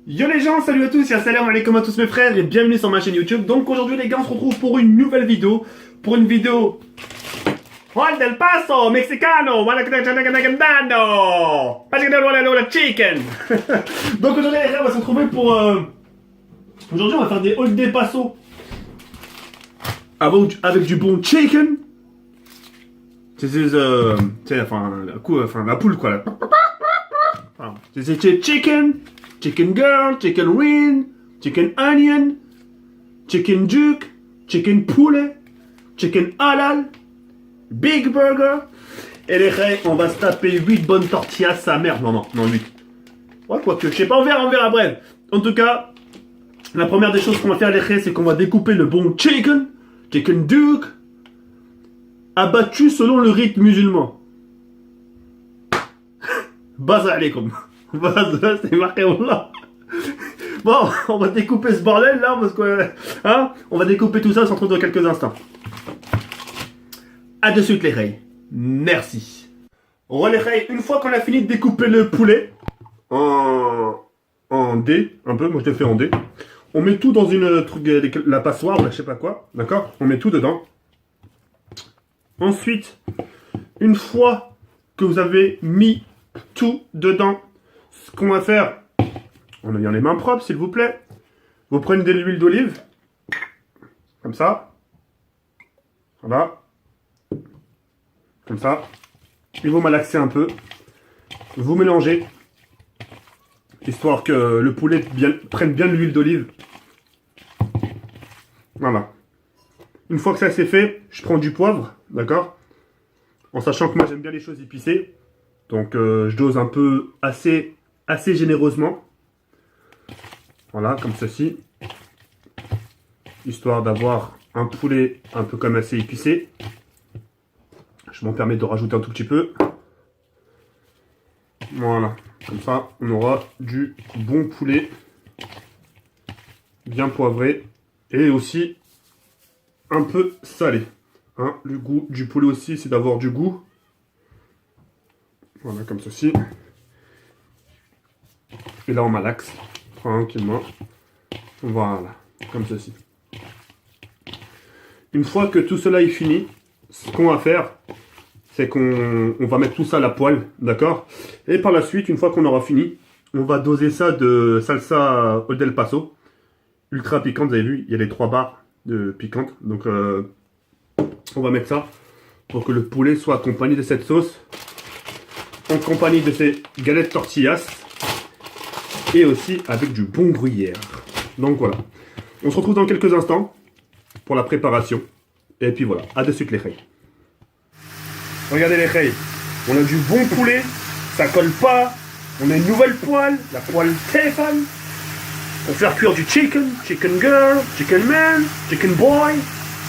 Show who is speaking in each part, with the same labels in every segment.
Speaker 1: Yo les gens, salut à tous, salam alaikum à tous mes frères et bienvenue sur ma chaîne YouTube. Donc aujourd'hui les gars, on se retrouve pour une nouvelle vidéo. Pour une vidéo... Juan del Paso, Mexicano, chicken. Donc aujourd'hui les gars, on va se retrouver pour... Aujourd'hui on va faire des Old del Paso avec du bon chicken. C'est la poule quoi là. C'est chicken girl, chicken wing, chicken onion, chicken duke, chicken poulet, chicken halal, big burger. Et les gars, on va se taper 8 bonnes tortillas, sa mère. Non, 8. Ouais, quoique, je sais pas, on verra, bref. En tout cas, la première des choses qu'on va faire, les gars, c'est qu'on va découper le bon chicken duke, abattu selon le rite musulman. Baza alaikum. Baza, c'est marqué là. Bon, on va découper ce bordel là, parce que... Hein, on va découper tout ça, on se retrouve dans quelques instants. A de suite les rails. Merci. On va les rails, une fois qu'on a fini de découper le poulet, en dés, un peu, moi je le fais en dés. On met tout dans une truc, la passoire, ou je sais pas quoi, d'accord? On met tout dedans. Ensuite, une fois que vous avez mis tout dedans, ce qu'on va faire, en ayant les mains propres s'il vous plaît, vous prenez de l'huile d'olive, comme ça, voilà, comme ça, et vous malaxez un peu, vous mélangez, histoire que le poulet prenne bien de l'huile d'olive, voilà. Une fois que ça c'est fait, je prends du poivre, d'accord, en sachant que moi j'aime bien les choses épicées. Donc je dose un peu assez généreusement. Voilà, comme ceci. Histoire d'avoir un poulet un peu comme assez épicé. Je m'en permets de rajouter un tout petit peu. Voilà, comme ça on aura du bon poulet. Bien poivré. Et aussi un peu salé. Hein, le goût du poulet aussi, c'est d'avoir du goût. Voilà, comme ceci. Et là, on malaxe tranquillement. Voilà, comme ceci. Une fois que tout cela est fini, ce qu'on va faire, c'est qu'on va mettre tout ça à la poêle, d'accord? Et par la suite, une fois qu'on aura fini, on va doser ça de salsa Old del Paso. Ultra piquante, vous avez vu, il y a les 3 barres de piquante. Donc, on va mettre ça pour que le poulet soit accompagné de cette sauce. En compagnie de ces galettes tortillas et aussi avec du bon gruyère. Donc voilà, on se retrouve dans quelques instants pour la préparation et puis voilà, à de suite les rails. Regardez les rails, on a du bon poulet, ça colle pas, on a une nouvelle poêle, la poêle Tefal pour faire cuire du chicken girl, chicken man, chicken boy,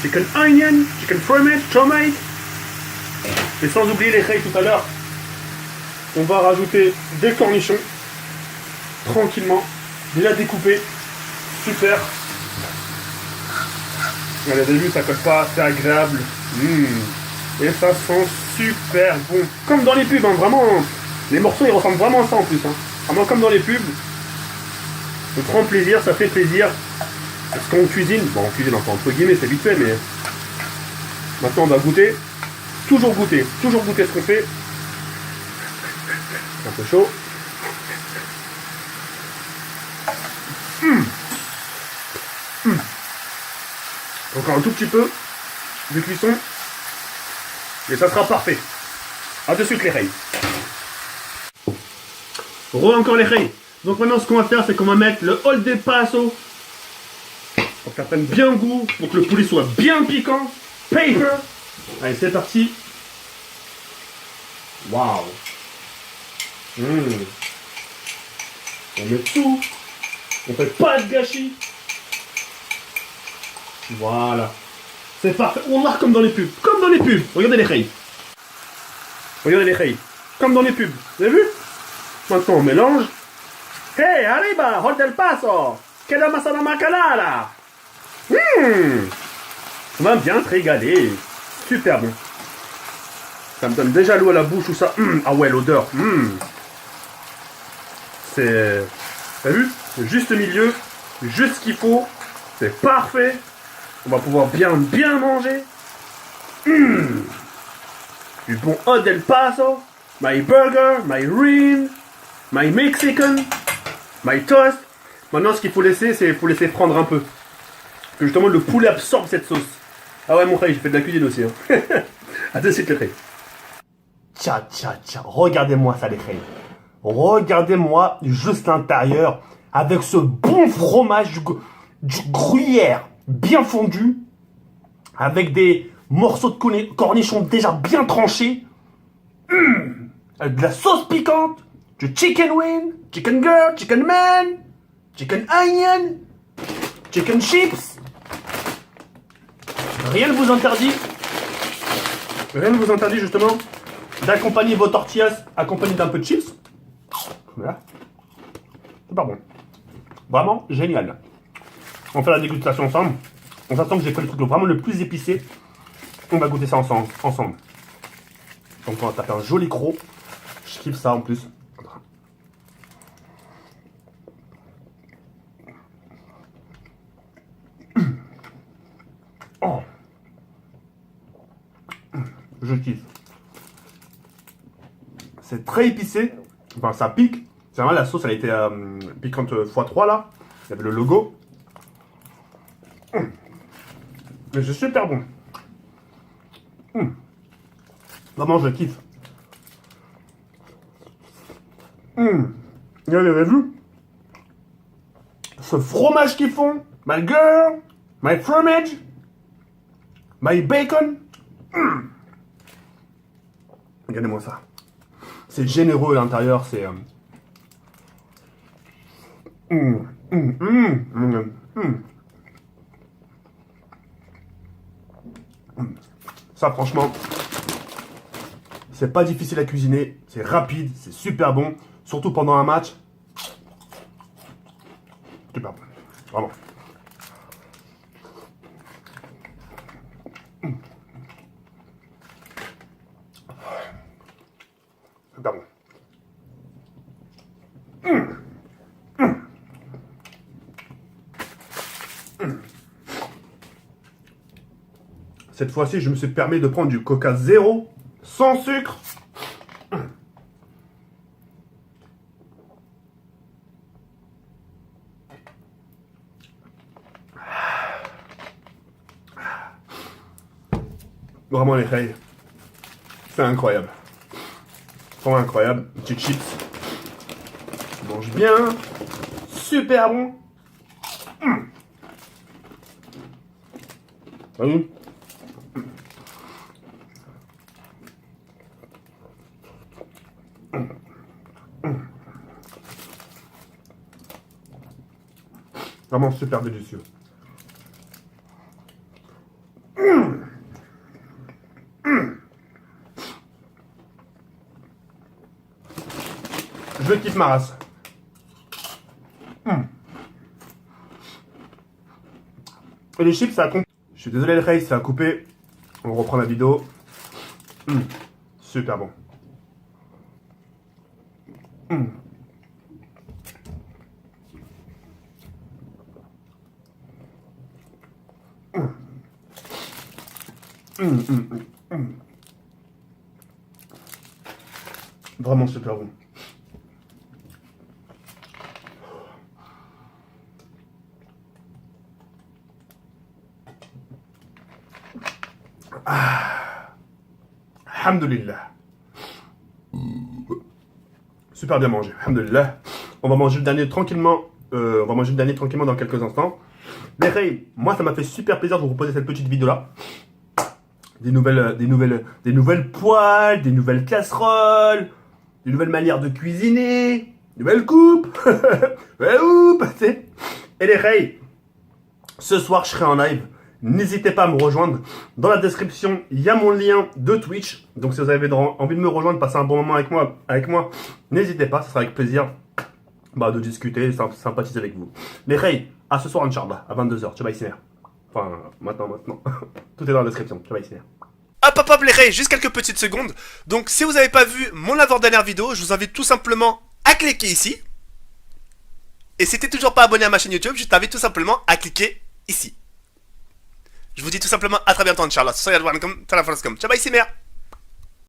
Speaker 1: chicken onion, chicken fromage, tomate et sans oublier les rails tout à l'heure. On va rajouter des cornichons, tranquillement, déjà découpés, super. Vous avez vu, ça colle pas, c'est agréable. Et ça sent super bon. Comme dans les pubs, hein, vraiment, les morceaux ils ressemblent vraiment à ça en plus. Hein. Vraiment comme dans les pubs. On prend plaisir, ça fait plaisir. Parce qu'on cuisine, bon on cuisine enfin entre guillemets, c'est vite fait, mais maintenant on va goûter. Toujours goûter ce qu'on fait. Un peu chaud. Encore un tout petit peu de cuisson. Et ça sera parfait. A de suite les rails. Encore les rails. Donc maintenant ce qu'on va faire c'est qu'on va mettre le Old del Paso. Pour que ça prenne bien goût. Pour que le poulet soit bien piquant. Paper. Allez c'est parti. Waouh. On met tout, on fait pas de gâchis. Voilà, c'est parfait. On marque comme dans les pubs, Regardez les rails, comme dans les pubs. Vous avez vu? Maintenant on mélange. Hey, arriba, Old del Paso, que la masa de macalala. On va bien te régaler, super bon. Ça me donne déjà l'eau à la bouche ou ça. Ah ouais, l'odeur. C'est T'as vu? Juste milieu, juste ce qu'il faut. C'est parfait. On va pouvoir bien manger. Du bon hot del Paso. My burger, my ring, my Mexican, my toast. Maintenant, ce qu'il faut laisser, c'est faut laisser prendre un peu. Que justement, le poulet absorbe cette sauce. Ah ouais, mon frère, j'ai fait de la cuisine aussi. Hein. À de suite, les frères. Tcha, tcha, tcha. Regardez-moi ça, les frères. Regardez-moi juste l'intérieur avec ce bon fromage du gruyère bien fondu, avec des morceaux de cornichons déjà bien tranchés, avec de la sauce piquante, du chicken wing, chicken girl, chicken man, chicken onion, chicken chips. Rien ne vous interdit justement d'accompagner vos tortillas accompagnées d'un peu de chips. Voilà. C'est pas bon. Vraiment génial. On fait la dégustation ensemble. On s'attend que j'ai fait le truc vraiment le plus épicé. On va goûter ça ensemble. Donc on va taper un joli croc. Je kiffe ça en plus. Oh. Je kiffe. C'est très épicé. Enfin, ça pique. C'est vraiment la sauce, elle a été piquante x3 là. Il y avait le logo. Mais c'est super bon. Vraiment, je kiffe. Vous avez vu ce fromage qu'ils font? My girl, my fromage, my bacon. Regardez-moi ça. C'est généreux à l'intérieur, c'est... Ça, franchement, c'est pas difficile à cuisiner, c'est rapide, c'est super bon, surtout pendant un match. Super bon, vraiment. Super bon. Cette fois-ci, je me suis permis de prendre du Coca zéro, sans sucre. Vraiment les filles, c'est incroyable. Vraiment incroyable. Petites chips. Je mange bien. Super bon. Vas-y. Vraiment super délicieux. Je kiffe ma race. Et les chips, ça a coupé. Je suis désolé, le race, ça a coupé. On reprend la vidéo. Super bon. Vraiment super bon. Alhamdulillah. Super bien mangé. Alhamdulillah. On va manger le dernier tranquillement. Dans quelques instants. Mais Ray, moi ça m'a fait super plaisir de vous proposer cette petite vidéo là. Des nouvelles poêles, des nouvelles casseroles, des nouvelles manières de cuisiner, nouvelles coupes. Et les Ray, ce soir je serai en live. N'hésitez pas à me rejoindre. Dans la description, il y a mon lien de Twitch. Donc si vous avez envie de me rejoindre, passer un bon moment avec moi, n'hésitez pas, ce sera avec plaisir de discuter, sympathiser avec vous. Les Ray, à ce soir, Inch'Allah, à 22h. Ciao, bye, Siner. Enfin, maintenant. Tout est dans la description. Ciao, bye, Siner.
Speaker 2: Hop, les Ray, juste quelques petites secondes. Donc, si vous n'avez pas vu mon avant-dernière vidéo, je vous invite tout simplement à cliquer ici. Et si t'es toujours pas abonné à ma chaîne YouTube, je t'invite tout simplement à cliquer ici. Je vous dis tout simplement à très bientôt, Inch'Allah. Ciao, bye, c'est mère.